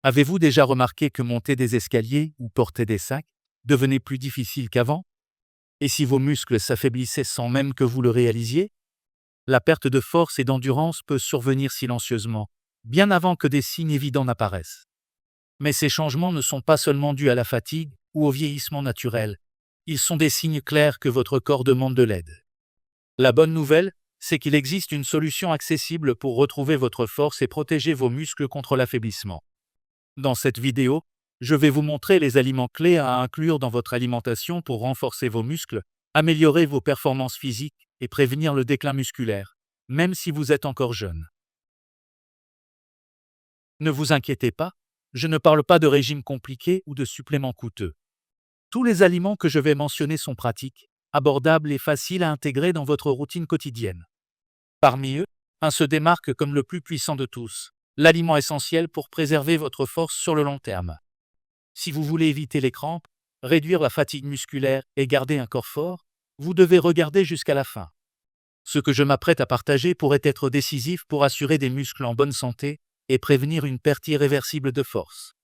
Avez-vous déjà remarqué que monter des escaliers ou porter des sacs devenait plus difficile qu'avant? Et si vos muscles s'affaiblissaient sans même que vous le réalisiez? La perte de force et d'endurance peut survenir silencieusement, bien avant que des signes évidents n'apparaissent. Mais ces changements ne sont pas seulement dus à la fatigue ou au vieillissement naturel. Ils sont des signes clairs que votre corps demande de l'aide. La bonne nouvelle, c'est qu'il existe une solution accessible pour retrouver votre force et protéger vos muscles contre l'affaiblissement. Dans cette vidéo, je vais vous montrer les aliments clés à inclure dans votre alimentation pour renforcer vos muscles, améliorer vos performances physiques et prévenir le déclin musculaire, même si vous êtes encore jeune. Ne vous inquiétez pas, je ne parle pas de régime compliqué ou de suppléments coûteux. Tous les aliments que je vais mentionner sont pratiques, abordables et faciles à intégrer dans votre routine quotidienne. Parmi eux, un se démarque comme le plus puissant de tous, l'aliment essentiel pour préserver votre force sur le long terme. Si vous voulez éviter les crampes, réduire la fatigue musculaire et garder un corps fort, vous devez regarder jusqu'à la fin. Ce que je m'apprête à partager pourrait être décisif pour assurer des muscles en bonne santé et prévenir une perte irréversible de force.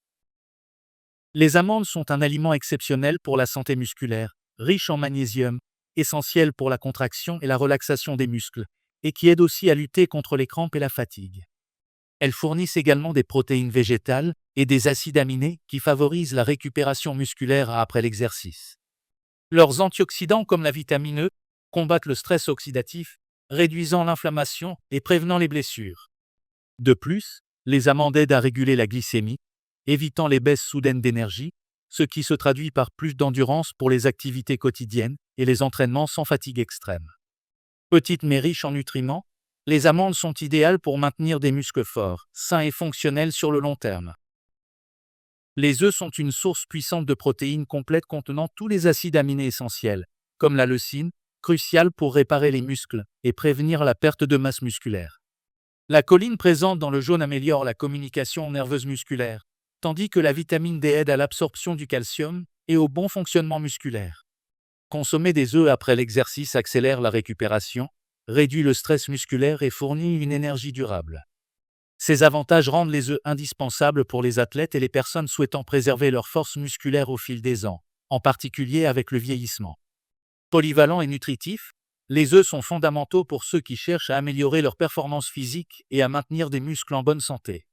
Les amandes sont un aliment exceptionnel pour la santé musculaire, riche en magnésium, essentiel pour la contraction et la relaxation des muscles, et qui aide aussi à lutter contre les crampes et la fatigue. Elles fournissent également des protéines végétales et des acides aminés qui favorisent la récupération musculaire après l'exercice. Leurs antioxydants comme la vitamine E combattent le stress oxydatif, réduisant l'inflammation et prévenant les blessures. De plus, les amandes aident à réguler la glycémie, évitant les baisses soudaines d'énergie, ce qui se traduit par plus d'endurance pour les activités quotidiennes et les entraînements sans fatigue extrême. Petites mais riches en nutriments, les amandes sont idéales pour maintenir des muscles forts, sains et fonctionnels sur le long terme. Les œufs sont une source puissante de protéines complètes contenant tous les acides aminés essentiels, comme la leucine, cruciale pour réparer les muscles et prévenir la perte de masse musculaire. La choline présente dans le jaune améliore la communication nerveuse musculaire, tandis que la vitamine D aide à l'absorption du calcium et au bon fonctionnement musculaire. Consommer des œufs après l'exercice accélère la récupération, réduit le stress musculaire et fournit une énergie durable. Ces avantages rendent les œufs indispensables pour les athlètes et les personnes souhaitant préserver leur force musculaire au fil des ans, en particulier avec le vieillissement. Polyvalents et nutritifs, les œufs sont fondamentaux pour ceux qui cherchent à améliorer leur performance physique et à maintenir des muscles en bonne santé.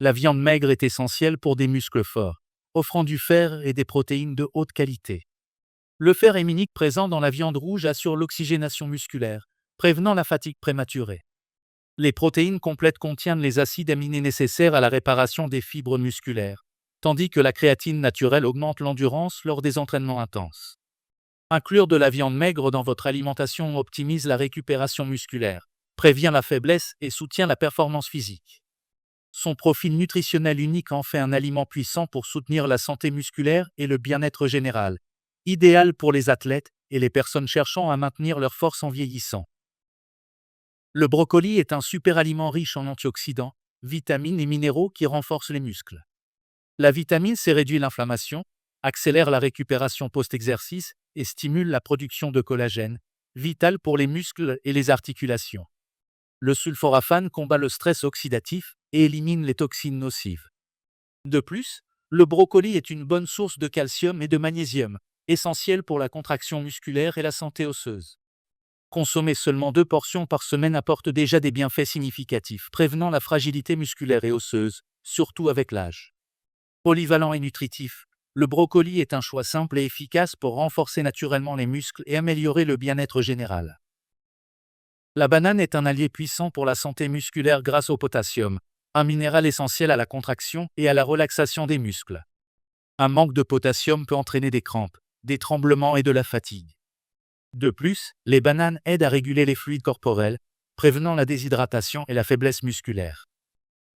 La viande maigre est essentielle pour des muscles forts, offrant du fer et des protéines de haute qualité. Le fer héminique présent dans la viande rouge assure l'oxygénation musculaire, prévenant la fatigue prématurée. Les protéines complètes contiennent les acides aminés nécessaires à la réparation des fibres musculaires, tandis que la créatine naturelle augmente l'endurance lors des entraînements intenses. Inclure de la viande maigre dans votre alimentation optimise la récupération musculaire, prévient la faiblesse et soutient la performance physique. Son profil nutritionnel unique en fait un aliment puissant pour soutenir la santé musculaire et le bien-être général, idéal pour les athlètes et les personnes cherchant à maintenir leur force en vieillissant. Le brocoli est un super aliment riche en antioxydants, vitamines et minéraux qui renforcent les muscles. La vitamine C réduit l'inflammation, accélère la récupération post-exercice et stimule la production de collagène, vital pour les muscles et les articulations. Le sulforaphane combat le stress oxydatif et élimine les toxines nocives. De plus, le brocoli est une bonne source de calcium et de magnésium, essentiels pour la contraction musculaire et la santé osseuse. Consommer seulement 2 portions par semaine apporte déjà des bienfaits significatifs, prévenant la fragilité musculaire et osseuse, surtout avec l'âge. Polyvalent et nutritif, le brocoli est un choix simple et efficace pour renforcer naturellement les muscles et améliorer le bien-être général. La banane est un allié puissant pour la santé musculaire grâce au potassium, un minéral essentiel à la contraction et à la relaxation des muscles. Un manque de potassium peut entraîner des crampes, des tremblements et de la fatigue. De plus, les bananes aident à réguler les fluides corporels, prévenant la déshydratation et la faiblesse musculaire.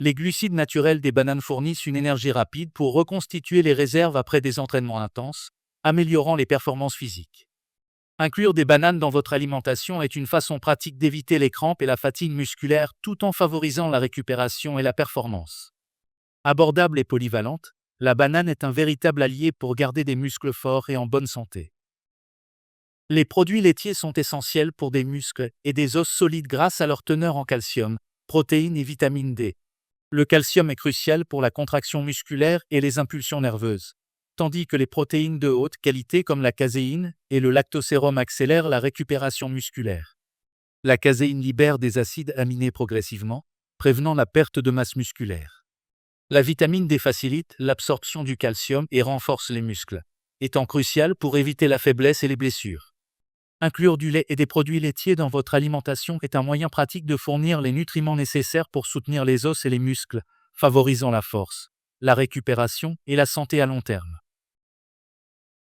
Les glucides naturels des bananes fournissent une énergie rapide pour reconstituer les réserves après des entraînements intenses, améliorant les performances physiques. Inclure des bananes dans votre alimentation est une façon pratique d'éviter les crampes et la fatigue musculaire tout en favorisant la récupération et la performance. Abordable et polyvalente, la banane est un véritable allié pour garder des muscles forts et en bonne santé. Les produits laitiers sont essentiels pour des muscles et des os solides grâce à leur teneur en calcium, protéines et vitamine D. Le calcium est crucial pour la contraction musculaire et les impulsions nerveuses, tandis que les protéines de haute qualité comme la caséine et le lactosérum accélèrent la récupération musculaire. La caséine libère des acides aminés progressivement, prévenant la perte de masse musculaire. La vitamine D facilite l'absorption du calcium et renforce les muscles, étant cruciale pour éviter la faiblesse et les blessures. Inclure du lait et des produits laitiers dans votre alimentation est un moyen pratique de fournir les nutriments nécessaires pour soutenir les os et les muscles, favorisant la force, la récupération et la santé à long terme.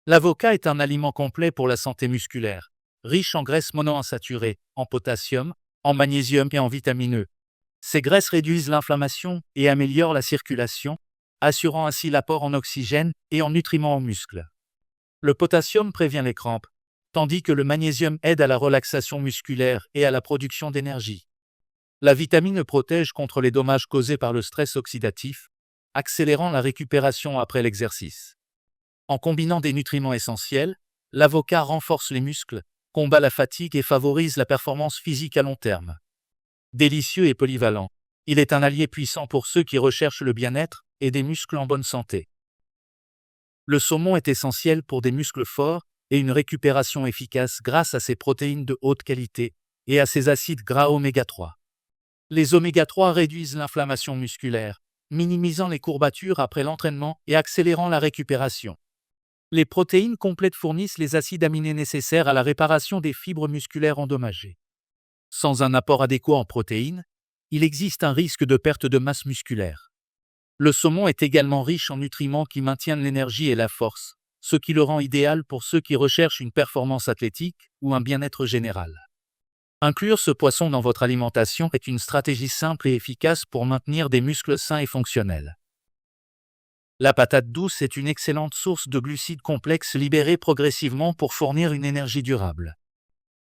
L'avocat est un aliment complet pour la santé musculaire, riche en graisses monoinsaturées, en potassium, en magnésium et en vitamine E. Ces graisses réduisent l'inflammation et améliorent la circulation, assurant ainsi l'apport en oxygène et en nutriments aux muscles. Le potassium prévient les crampes, tandis que le magnésium aide à la relaxation musculaire et à la production d'énergie. La vitamine E protège contre les dommages causés par le stress oxydatif, accélérant la récupération après l'exercice. En combinant des nutriments essentiels, l'avocat renforce les muscles, combat la fatigue et favorise la performance physique à long terme. Délicieux et polyvalent, il est un allié puissant pour ceux qui recherchent le bien-être et des muscles en bonne santé. Le saumon est essentiel pour des muscles forts et une récupération efficace grâce à ses protéines de haute qualité et à ses acides gras oméga 3. Les oméga 3 réduisent l'inflammation musculaire, minimisant les courbatures après l'entraînement et accélérant la récupération. Les protéines complètes fournissent les acides aminés nécessaires à la réparation des fibres musculaires endommagées. Sans un apport adéquat en protéines, il existe un risque de perte de masse musculaire. Le saumon est également riche en nutriments qui maintiennent l'énergie et la force, ce qui le rend idéal pour ceux qui recherchent une performance athlétique ou un bien-être général. Inclure ce poisson dans votre alimentation est une stratégie simple et efficace pour maintenir des muscles sains et fonctionnels. La patate douce est une excellente source de glucides complexes libérés progressivement pour fournir une énergie durable.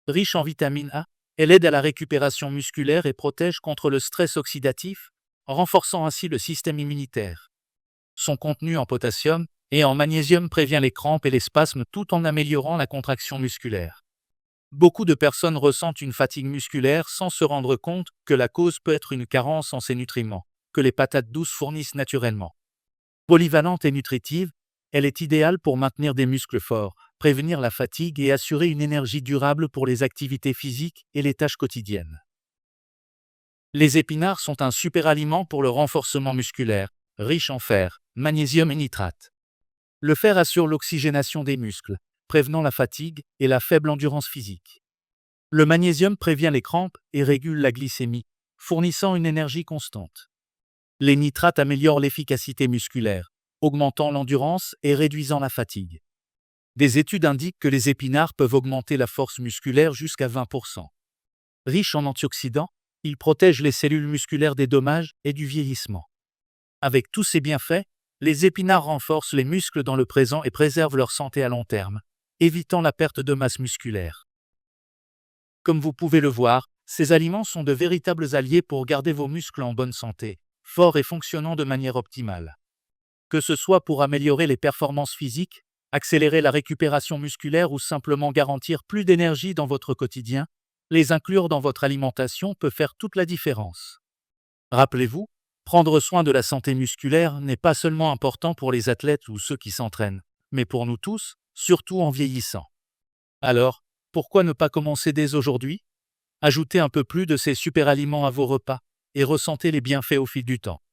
Riche en vitamine A, elle aide à la récupération musculaire et protège contre le stress oxydatif, renforçant ainsi le système immunitaire. Son contenu en potassium et en magnésium prévient les crampes et les spasmes tout en améliorant la contraction musculaire. Beaucoup de personnes ressentent une fatigue musculaire sans se rendre compte que la cause peut être une carence en ces nutriments, que les patates douces fournissent naturellement. Polyvalente et nutritive, elle est idéale pour maintenir des muscles forts, prévenir la fatigue et assurer une énergie durable pour les activités physiques et les tâches quotidiennes. Les épinards sont un super aliment pour le renforcement musculaire, riche en fer, magnésium et nitrate. Le fer assure l'oxygénation des muscles, prévenant la fatigue et la faible endurance physique. Le magnésium prévient les crampes et régule la glycémie, fournissant une énergie constante. Les nitrates améliorent l'efficacité musculaire, augmentant l'endurance et réduisant la fatigue. Des études indiquent que les épinards peuvent augmenter la force musculaire jusqu'à 20%. Riches en antioxydants, ils protègent les cellules musculaires des dommages et du vieillissement. Avec tous ces bienfaits, les épinards renforcent les muscles dans le présent et préservent leur santé à long terme, évitant la perte de masse musculaire. Comme vous pouvez le voir, ces aliments sont de véritables alliés pour garder vos muscles en bonne santé, forts et fonctionnant de manière optimale. Que ce soit pour améliorer les performances physiques, accélérer la récupération musculaire ou simplement garantir plus d'énergie dans votre quotidien, les inclure dans votre alimentation peut faire toute la différence. Rappelez-vous, prendre soin de la santé musculaire n'est pas seulement important pour les athlètes ou ceux qui s'entraînent, mais pour nous tous, surtout en vieillissant. Alors, pourquoi ne pas commencer dès aujourd'hui? Ajoutez un peu plus de ces super aliments à vos repas et ressentez les bienfaits au fil du temps.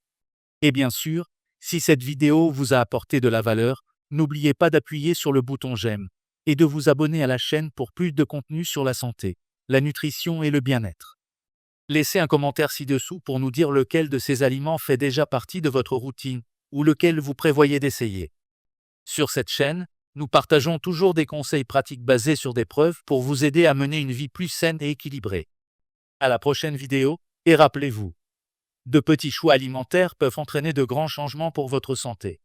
Et bien sûr, si cette vidéo vous a apporté de la valeur, n'oubliez pas d'appuyer sur le bouton j'aime et de vous abonner à la chaîne pour plus de contenu sur la santé, la nutrition et le bien-être. Laissez un commentaire ci-dessous pour nous dire lequel de ces aliments fait déjà partie de votre routine ou lequel vous prévoyez d'essayer. Sur cette chaîne, nous partageons toujours des conseils pratiques basés sur des preuves pour vous aider à mener une vie plus saine et équilibrée. À la prochaine vidéo, et rappelez-vous, de petits choix alimentaires peuvent entraîner de grands changements pour votre santé.